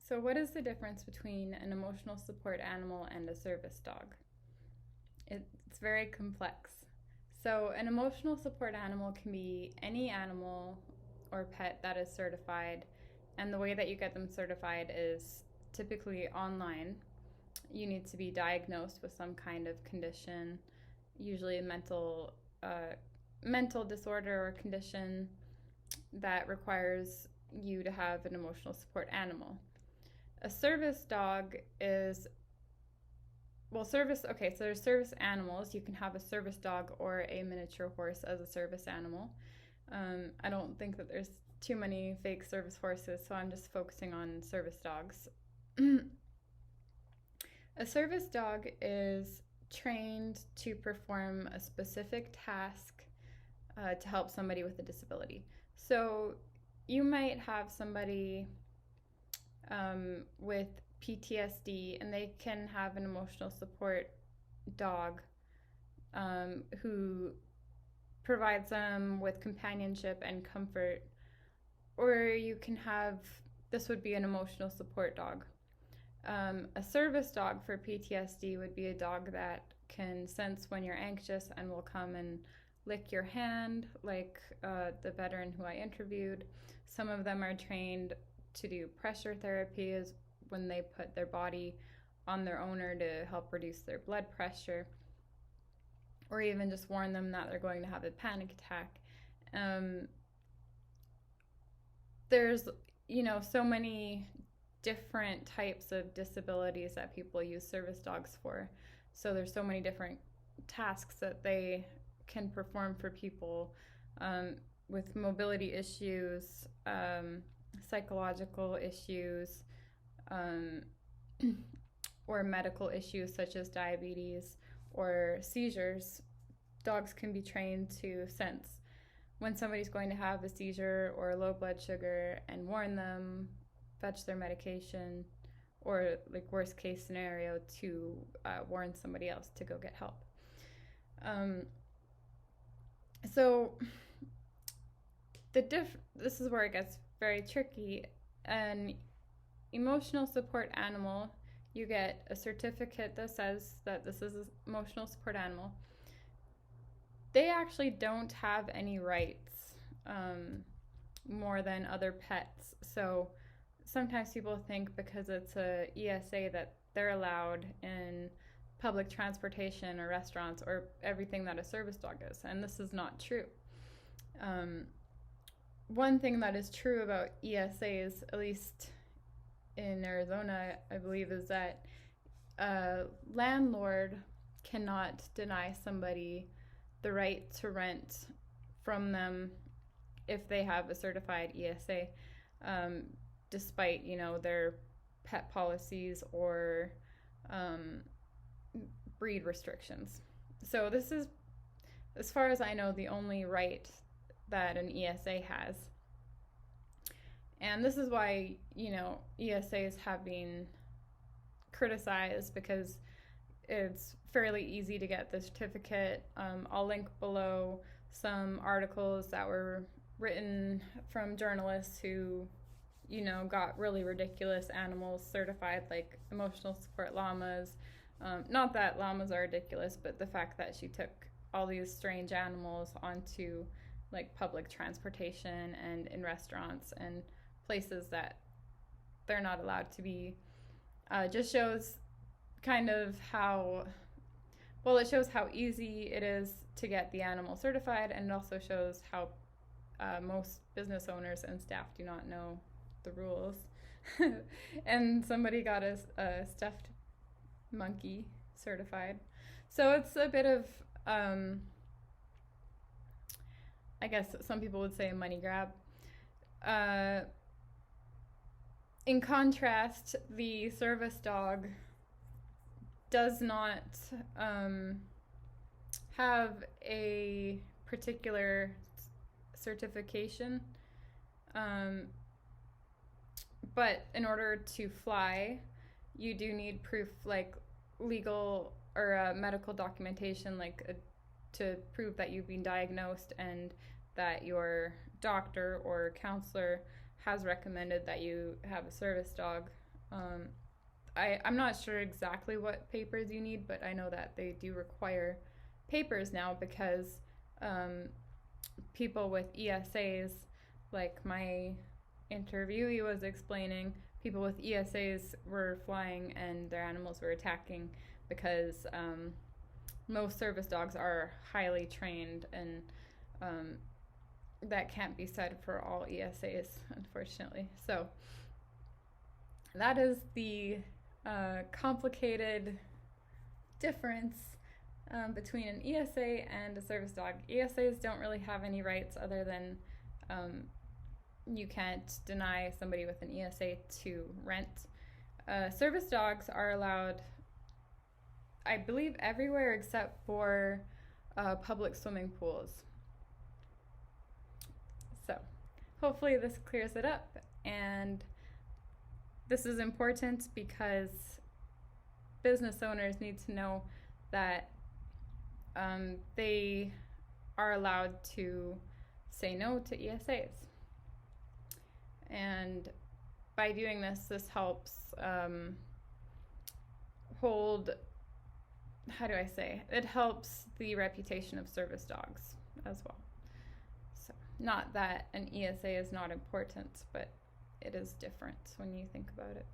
So, what is the difference between an emotional support animal and a service dog? It's very complex. So, an emotional support animal can be any animal or pet that is certified, and the way that you get them certified is typically online. You need to be diagnosed with some kind of condition, usually a mental disorder or condition that requires you to have an emotional support animal. A service dog is okay, so there's service animals. You can have a service dog or a miniature horse as a service animal. I don't think that there's too many fake service horses, so I'm just focusing on service dogs. A service dog is trained to perform a specific task to help somebody with a disability. So you might have somebody with PTSD, and they can have an emotional support dog who provides them with companionship and comfort. Or you can have, this would be an emotional support dog. A service dog for PTSD would be a dog that can sense when you're anxious and will come and lick your hand, like the veteran who I interviewed. Some of them are trained to do pressure therapy, is when they put their body on their owner to help reduce their blood pressure, or even just warn them that they're going to have a panic attack. There's, so many different types of disabilities that people use service dogs for. So there's so many different tasks that they can perform for people with mobility issues, psychological issues, or medical issues such as diabetes or seizures. Dogs can be trained to sense when somebody's going to have a seizure or low blood sugar and warn them, fetch their medication, or like worst case scenario to warn somebody else to go get help. So this is where it gets very tricky. An emotional support animal, you get a certificate that says that this is an emotional support animal. They actually don't have any rights more than other pets. So sometimes people think because it's a ESA that they're allowed in public transportation or restaurants or everything that a service dog is, and this is not true. One thing that is true about ESAs, at least in Arizona, I believe, is that a landlord cannot deny somebody the right to rent from them if they have a certified ESA, despite, their pet policies or breed restrictions. So this is, as far as I know, the only right that an ESA has. And this is why, ESAs have been criticized, because it's fairly easy to get the certificate. I'll link below some articles that were written from journalists who, got really ridiculous animals certified, like emotional support llamas. Not that llamas are ridiculous, but the fact that she took all these strange animals onto like public transportation and in restaurants and places that they're not allowed to be, just shows kind of how, well, it shows how easy it is to get the animal certified, and it also shows how most business owners and staff do not know the rules. And somebody got a stuffed monkey certified. So it's a bit of, I guess some people would say, a money grab. In contrast, the service dog does not have a particular certification, but in order to fly, you do need proof, like legal or medical documentation, to prove that you've been diagnosed and that your doctor or counselor has recommended that you have a service dog I'm not sure exactly what papers you need, but I know that they do require papers now because um, people with ESAs, like my interviewee was explaining, people with ESAs were flying and their animals were attacking because most service dogs are highly trained, and um, that can't be said for all ESAs, unfortunately. So that is the complicated difference between an ESA and a service dog. ESAs don't really have any rights other than um, you can't deny somebody with an ESA to rent. Service dogs are allowed, I believe, everywhere except for public swimming pools. So hopefully this clears it up, and this is important because business owners need to know that they are allowed to say no to ESAs. And by doing this, this helps hold, how do I say, it helps the reputation of service dogs as well. So, not that an ESA is not important, but it is different when you think about it.